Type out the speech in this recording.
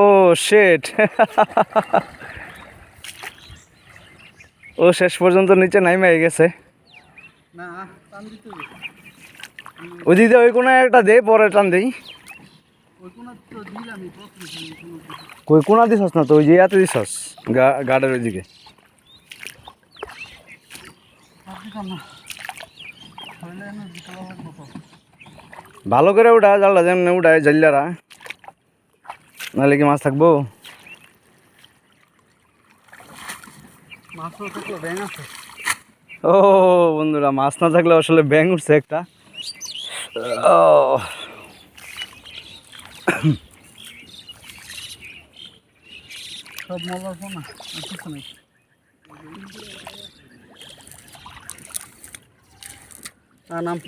ও শেট। ও শেষ পর্যন্ত নিচে নাইমে গেছে। না টান দিতে হবে। ওই দিদি ওই কোনো একটা দে, পরে টান দেই। ওই কোন তো দিলামই প্রথম কই কোনা দিছস না তো, ওই যে ইয়াতে দিছস গার্ডের ওইদিকে। না হইলে না বিকাল লাগবে তো। ভালো করে উঠা জালটা, যেমন উঠায় জাল্লারা, নাহলে কি মাছ থাকবো? মাছও থাকলো ব্যাং আছে। ও বন্ধুরা, মাছ না থাকলে আসলে ব্যাং উঠছে একটা। ও সব মজার ফোন না কিছু নেই। নাম